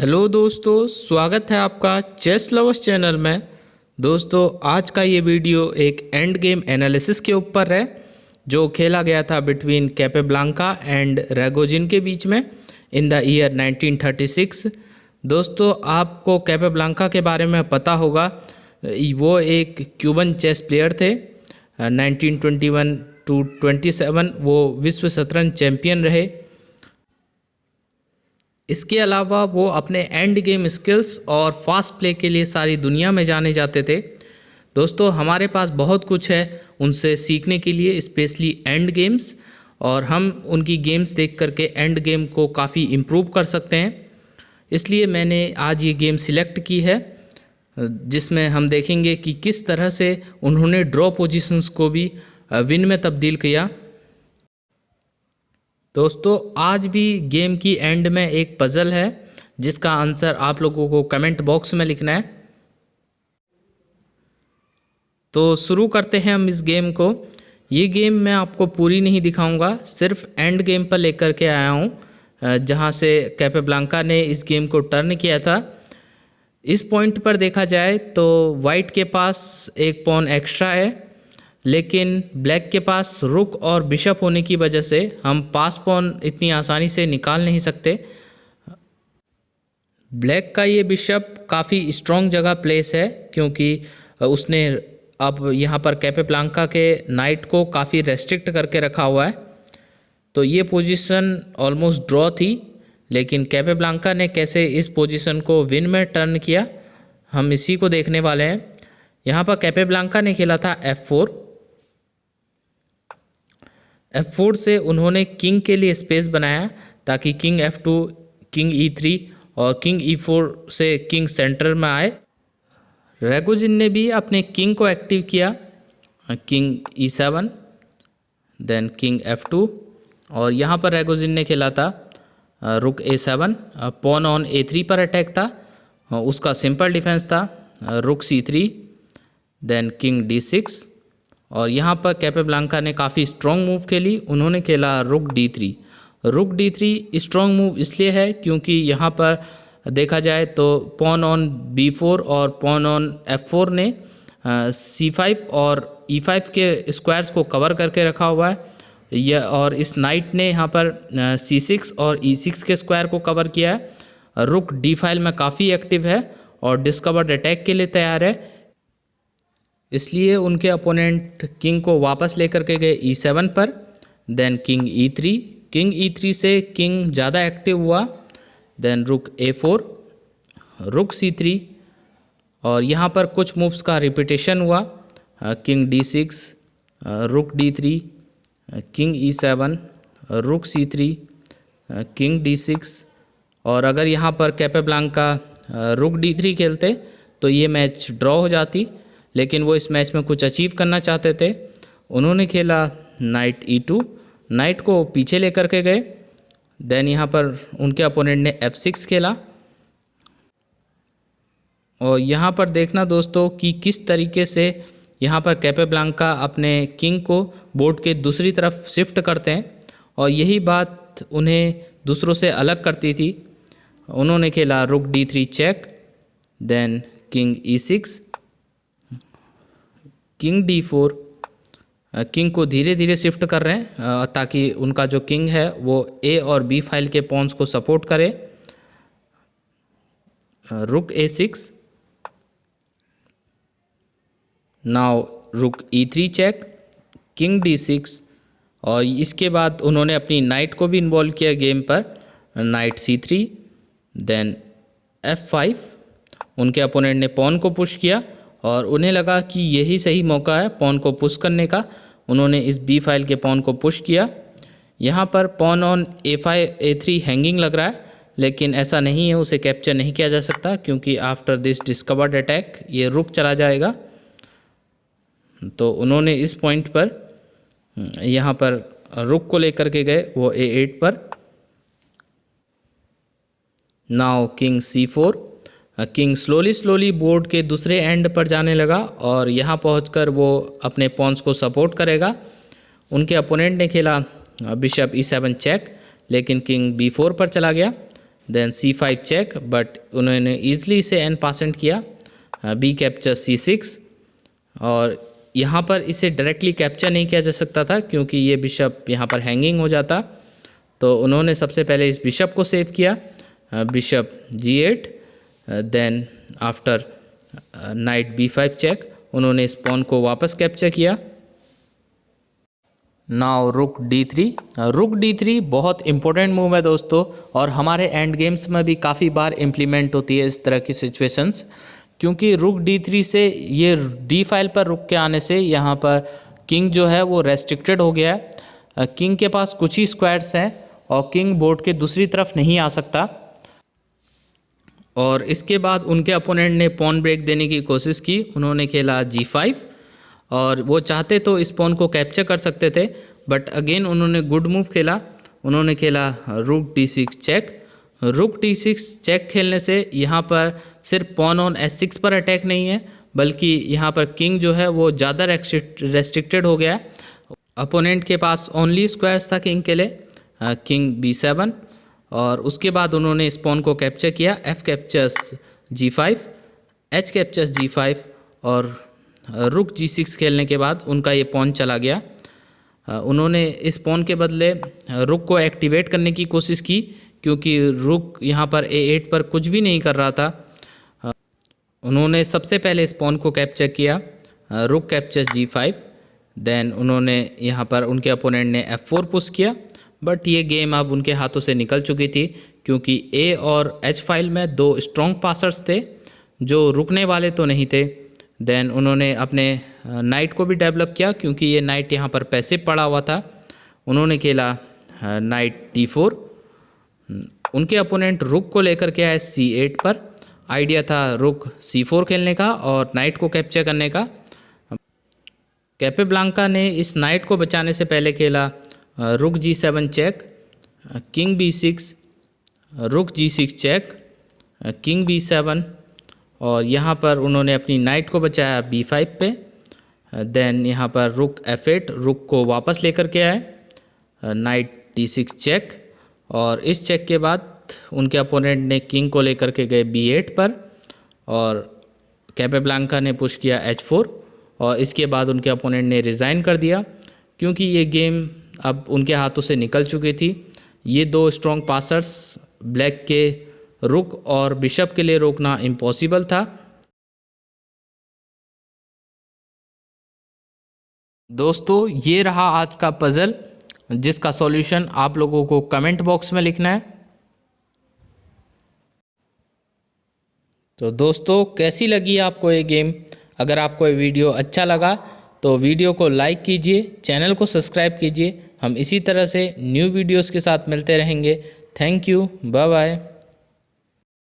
Hello दोस्तों, स्वागत है आपका चेस लवर्स चैनल में। दोस्तों, आज का ये वीडियो एक एंड गेम एनालिसिस के ऊपर है जो खेला गया था बिटवीन कैपेब्लांका एंड रैगोजिन के बीच में इन द ईयर 1936। दोस्तों, आपको कैपेब्लांका के बारे में पता होगा, वो एक क्यूबन चेस प्लेयर थे। 1921 टू 27 वो विश्व शतरंज चैंपियन रहे। इसके अलावा वो अपने एंड गेम स्किल्स और फास्ट प्ले के लिए सारी दुनिया में जाने जाते थे। दोस्तों, हमारे पास बहुत कुछ है उनसे सीखने के लिए, स्पेशली एंड गेम्स, और हम उनकी गेम्स देख करके एंड गेम को काफ़ी इम्प्रूव कर सकते हैं। इसलिए मैंने आज ये गेम सिलेक्ट की है जिसमें हम देखेंगे कि किस तरह से उन्होंने ड्रॉ पोजीशंस को भी विन में तब्दील किया। दोस्तों, आज भी गेम की एंड में एक पज़ल है जिसका आंसर आप लोगों को कमेंट बॉक्स में लिखना है। तो शुरू करते हैं हम इस गेम को। ये गेम मैं आपको पूरी नहीं दिखाऊंगा, सिर्फ एंड गेम पर लेकर के आया हूँ जहाँ से कैपेब्लांका ने इस गेम को टर्न किया था। इस पॉइंट पर देखा जाए तो वाइट के पास एक पॉन एक्स्ट्रा है, लेकिन ब्लैक के पास रुक और बिशप होने की वजह से हम पास पॉन इतनी आसानी से निकाल नहीं सकते। ब्लैक का ये बिशप काफ़ी स्ट्रॉन्ग जगह प्लेस है क्योंकि उसने अब यहाँ पर कैपेब्लांका के नाइट को काफ़ी रेस्ट्रिक्ट करके रखा हुआ है। तो ये पोजीशन ऑलमोस्ट ड्रॉ थी, लेकिन कैपेब्लांका ने कैसे इस पोजीशन को विन में टर्न किया, हम इसी को देखने वाले हैं। यहाँ पर कैपेब्लांका ने खेला था F4। F4 से उन्होंने किंग के लिए स्पेस बनाया ताकि किंग F2, किंग E3 और किंग E4 से किंग सेंटर में आए। रैगोजिन ने भी अपने किंग को एक्टिव किया, king E7, then king F2, और यहाँ पर रैगोजिन ने खेला था रुक A7। पॉन ऑन A3 पर अटैक था, उसका सिंपल डिफेंस था रुक C3, देन किंग D6, और यहाँ पर कैपेब्लांका ने काफ़ी स्ट्रॉन्ग मूव खेली। उन्होंने खेला रुक D3। रुक D3 स्ट्रॉन्ग मूव इसलिए है क्योंकि यहाँ पर देखा जाए तो पॉन ऑन B4 और पॉन ऑन F4 ने C5 और E5 के स्क्वायर्स को कवर करके रखा हुआ है, यह, और इस नाइट ने यहाँ पर C6 और E6 के स्क्वायर को कवर किया है। रुक D फाइल में काफ़ी एक्टिव है और डिस्कवर्ड अटैक के लिए तैयार है, इसलिए उनके अपोनेंट किंग को वापस लेकर के गए E7 पर, then king E3। King E3 से किंग ज़्यादा एक्टिव हुआ, देन रुक A4, रुक C3, और यहाँ पर कुछ मूव्स का रिपीटेशन हुआ, किंग D6, रुक D3, किंग E7, रुक C3, किंग D6, और अगर यहाँ पर कैपेब्लांका रुक D3 खेलते तो ये मैच ड्रॉ हो जाती, लेकिन वो इस मैच में कुछ अचीव करना चाहते थे। उन्होंने खेला नाइट E2, नाइट को पीछे लेकर के गए, देन यहाँ पर उनके अपोनेंट ने F6 खेला। और यहाँ पर देखना दोस्तों कि किस तरीके से यहाँ पर कैपेब्लांका अपने किंग को बोर्ड के दूसरी तरफ शिफ्ट करते हैं, और यही बात उन्हें दूसरों से अलग करती थी। उन्होंने खेला rook D3 check, then king E6, king D4। King को धीरे धीरे शिफ्ट कर रहे हैं ताकि उनका जो किंग है वो A और B फाइल के पॉन्स को सपोर्ट करे। रुक A6, नाउ रुक E3 चेक, किंग D6, और इसके बाद उन्होंने अपनी नाइट को भी इन्वॉल्व किया गेम पर, नाइट C3, देन F5। उनके अपोनेंट ने पॉन को पुश किया और उन्हें लगा कि यही सही मौका है पॉन को पुश करने का। उन्होंने इस B फाइल के पॉन को पुश किया। यहाँ पर pawn on A5 A3 hanging लग रहा है, लेकिन ऐसा नहीं है, उसे कैप्चर नहीं किया जा सकता क्योंकि आफ्टर दिस डिस्कवर्ड अटैक ये रुक चला जाएगा। तो उन्होंने इस पॉइंट पर यहाँ पर रुक को लेकर के गए वो A8 पर। Now king C4। King slowly board के दूसरे एंड पर जाने लगा और यहाँ पहुंचकर वो अपने पॉन्स को सपोर्ट करेगा। उनके अपोनेंट ने खेला बिशप E7 चेक, लेकिन किंग B4 पर चला गया। देन C5 चेक, बट उन्होंने ईजिली इसे एन पासेंट किया। B कैप्चर C6, और यहाँ पर इसे डायरेक्टली कैप्चर नहीं किया जा सकता था क्योंकि ये बिशप यहाँ पर हैंगिंग हो जाता। तो उन्होंने सबसे पहले इस बिशप को सेव किया, bishop G8, then after knight B5 check उन्होंने इस पॉन को वापस कैप्चर किया। नाउ रुक D3। रुक D3 बहुत इंपॉर्टेंट मूव है दोस्तों, और हमारे एंड गेम्स में भी काफ़ी बार इम्प्लीमेंट होती है इस तरह की सिचुएशंस, क्योंकि रुक D3 से ये D फाइल पर रुक के आने से यहाँ पर किंग जो है वो रेस्ट्रिक्टेड हो गया है। किंग के पास कुछ ही स्क्वायर्स हैं और किंग बोर्ड के दूसरी तरफ नहीं आ सकता। और इसके बाद उनके अपोनेंट ने पॉन ब्रेक देने की कोशिश की, उन्होंने खेला G5, और वो चाहते तो इस पॉन को कैप्चर कर सकते थे, बट अगेन उन्होंने गुड मूव खेला, उन्होंने खेला रुक D6 चेक। रुक D6 चेक खेलने से यहाँ पर सिर्फ पॉन ऑन S6 पर अटैक नहीं है, बल्कि यहाँ पर किंग जो है वो ज़्यादा रेस्ट्रिक्टेड हो गया है। अपोनेंट के पास ओनली स्क्वायर्स था किंग के लिए, किंग B7, और उसके बाद उन्होंने इस पॉन को कैप्चर किया। F captures G5, H captures G5, और रुक G6 खेलने के बाद उनका ये पॉन चला गया। उन्होंने इस पॉन के बदले रुक को एक्टिवेट करने की कोशिश की, क्योंकि रुक यहाँ पर A8 पर कुछ भी नहीं कर रहा था। उन्होंने सबसे पहले इस पॉन को कैप्चर किया, रुक कैप्चर्स G5, देन उन्होंने यहाँ पर उनके अपोनेंट ने F4 पुश किया, बट ये गेम अब उनके हाथों से निकल चुकी थी, क्योंकि A और H फाइल में दो स्ट्रॉन्ग पासर्स थे जो रुकने वाले तो नहीं थे। देन उन्होंने अपने नाइट को भी डेवलप किया, क्योंकि ये नाइट यहाँ पर पैसिव पड़ा हुआ था। उन्होंने खेला नाइट D4। उनके अपोनेंट रुक को लेकर के आए C8 पर। आइडिया था रुक C4 खेलने का और नाइट को कैप्चर करने का। कैपेब्लांका ने इस नाइट को बचाने से पहले खेला रुक G7 चेक, किंग B6, रुक G6 चेक, किंग B7, और यहाँ पर उन्होंने अपनी नाइट को बचाया B5 पे। देन यहाँ पर रुक F8, रुक को वापस लेकर के आए, नाइट D6 चेक, और इस चेक के बाद उनके अपोनेंट ने किंग को लेकर के गए B8 पर, और कैपेब्लांका ने पुश किया H4, और इसके बाद उनके अपोनेंट ने रिज़ाइन कर दिया, क्योंकि ये गेम अब उनके हाथों से निकल चुकी थी। ये दो स्ट्रॉन्ग पासर्स ब्लैक के रुक और बिशप के लिए रोकना इम्पॉसिबल था। दोस्तों ये रहा आज का पज़ल, जिसका सॉल्यूशन आप लोगों को कमेंट बॉक्स में लिखना है। तो दोस्तों कैसी लगी आपको ये गेम? अगर आपको ये वीडियो अच्छा लगा तो वीडियो को लाइक कीजिए, चैनल को सब्सक्राइब कीजिए। हम इसी तरह से न्यू वीडियोस के साथ मिलते रहेंगे। Thank you, bye bye.